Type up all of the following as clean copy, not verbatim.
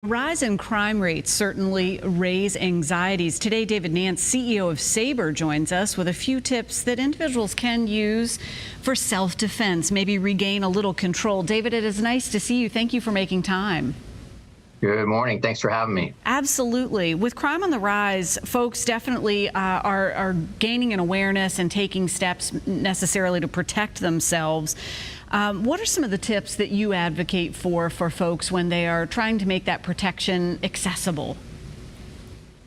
Rise in crime rates certainly raise anxieties. Today, David Nance, CEO of SABRE, joins us with a few tips that individuals can use for self-defense, maybe regain a little control. David, it is nice to see you. Thank you for making time. Good morning. Thanks for having me. Absolutely. With crime on the rise, folks definitely are gaining an awareness and taking steps necessarily to protect themselves. What are some of the tips that you advocate for folks when they are trying to make that protection accessible?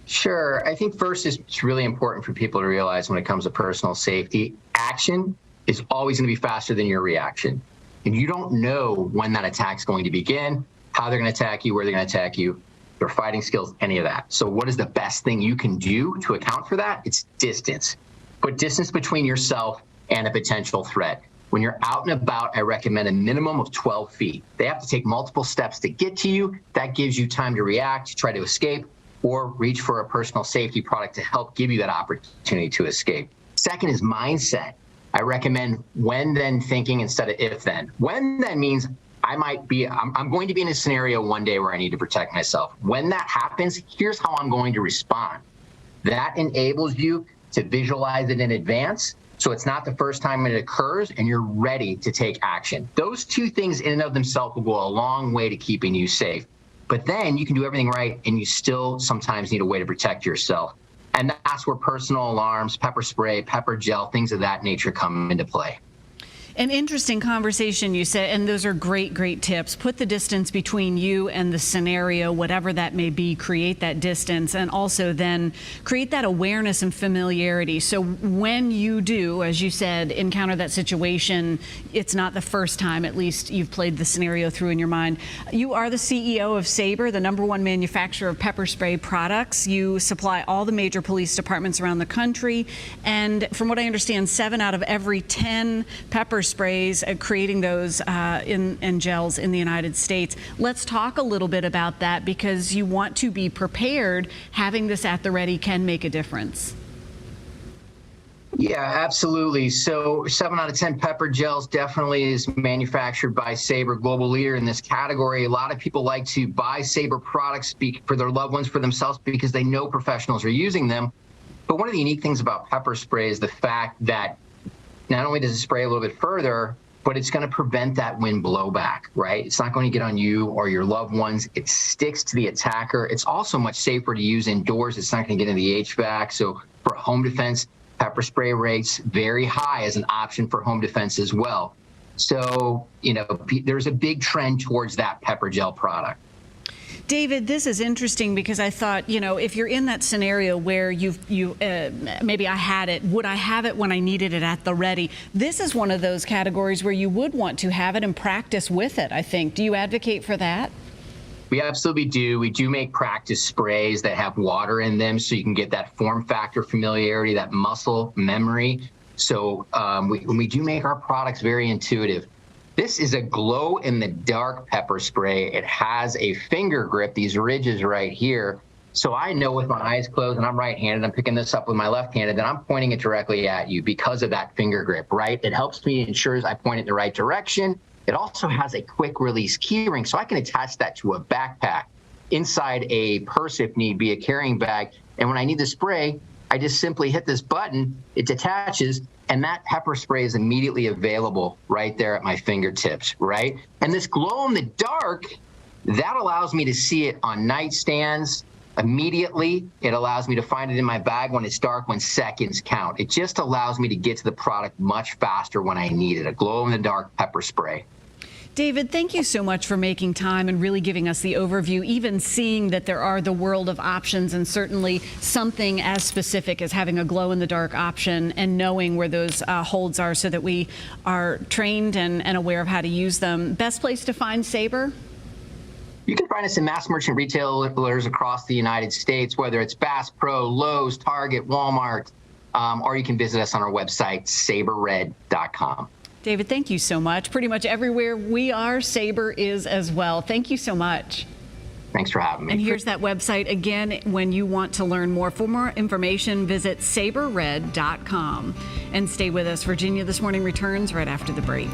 Sure. I think first it's really important for people to realize when it comes to personal safety, action is always going to be faster than your reaction. And you don't know when that attack's going to begin, how they're going to attack you, where they're going to attack you, their fighting skills, any of that. So what is the best thing you can do to account for that? It's distance. Put distance between yourself and a potential threat. When you're out and about, I recommend a minimum of 12 feet. They have to take multiple steps to get to you. That gives you time to react, try to escape, or reach for a personal safety product to help give you that opportunity to escape. Second is mindset. I recommend when then thinking instead of if then. When then means I'm going to be in a scenario one day where I need to protect myself. When that happens, here's how I'm going to respond. That enables you to visualize it in advance, so it's not the first time it occurs and you're ready to take action. Those two things in and of themselves will go a long way to keeping you safe. But then you can do everything right and you still sometimes need a way to protect yourself. And that's where personal alarms, pepper spray, pepper gel, things of that nature come into play. An interesting conversation, you said, and those are great tips. Put the distance between you and the scenario, whatever that may be, create that distance, and also then create that awareness and familiarity. So when you do, as you said, encounter that situation, it's not the first time, at least you've played the scenario through in your mind. You are the CEO of SABRE, the #1 manufacturer of pepper spray products. You supply all the major police departments around the country, and from what I understand, 7 out of every 10 pepper sprays, creating those in gels in the United States. Let's talk a little bit about that, because you want to be prepared. Having this at the ready can make a difference. Yeah, absolutely. So 7 out of 10 pepper gels definitely is manufactured by SABRE, global leader in this category. A lot of people like to buy SABRE products for their loved ones, for themselves, because they know professionals are using them. But one of the unique things about pepper spray is the fact that not only does it spray a little bit further, but it's going to prevent that wind blowback, right? It's not going to get on you or your loved ones. It sticks to the attacker. It's also much safer to use indoors. It's not going to get into the HVAC. So for home defense, pepper spray rates very high as an option for home defense as well. So, there's a big trend towards that pepper gel product. David, this is interesting because I thought, if you're in that scenario where maybe I had it, would I have it when I needed it at the ready? This is one of those categories where you would want to have it and practice with it, I think. Do you advocate for that? We absolutely do. We do make practice sprays that have water in them so you can get that form factor familiarity, that muscle memory. So when we do make our products very intuitive. This is a glow-in-the-dark pepper spray. It has a finger grip, these ridges right here. So I know with my eyes closed, and I'm right-handed, I'm picking this up with my left-handed, that I'm pointing it directly at you because of that finger grip, right? It helps me, ensures I point it in the right direction. It also has a quick-release keyring, so I can attach that to a backpack, inside a purse if need be, a carrying bag. And when I need the spray, I just simply hit this button, it detaches, and that pepper spray is immediately available right there at my fingertips, right? And this glow in the dark, that allows me to see it on nightstands immediately. It allows me to find it in my bag when it's dark, when seconds count. It just allows me to get to the product much faster when I need it, a glow in the dark pepper spray. David, thank you so much for making time and really giving us the overview, even seeing that there are the world of options, and certainly something as specific as having a glow-in-the-dark option and knowing where those holds are so that we are trained and aware of how to use them. Best place to find SABRE? You can find us in mass merchant retailers across the United States, whether it's Bass Pro, Lowe's, Target, Walmart, or you can visit us on our website, sabrered.com. David, thank you so much. Pretty much everywhere we are, SABRE is as well. Thank you so much. Thanks for having me. And here's that website again when you want to learn more. For more information, visit sabrered.com. And stay with us. Virginia This Morning returns right after the break.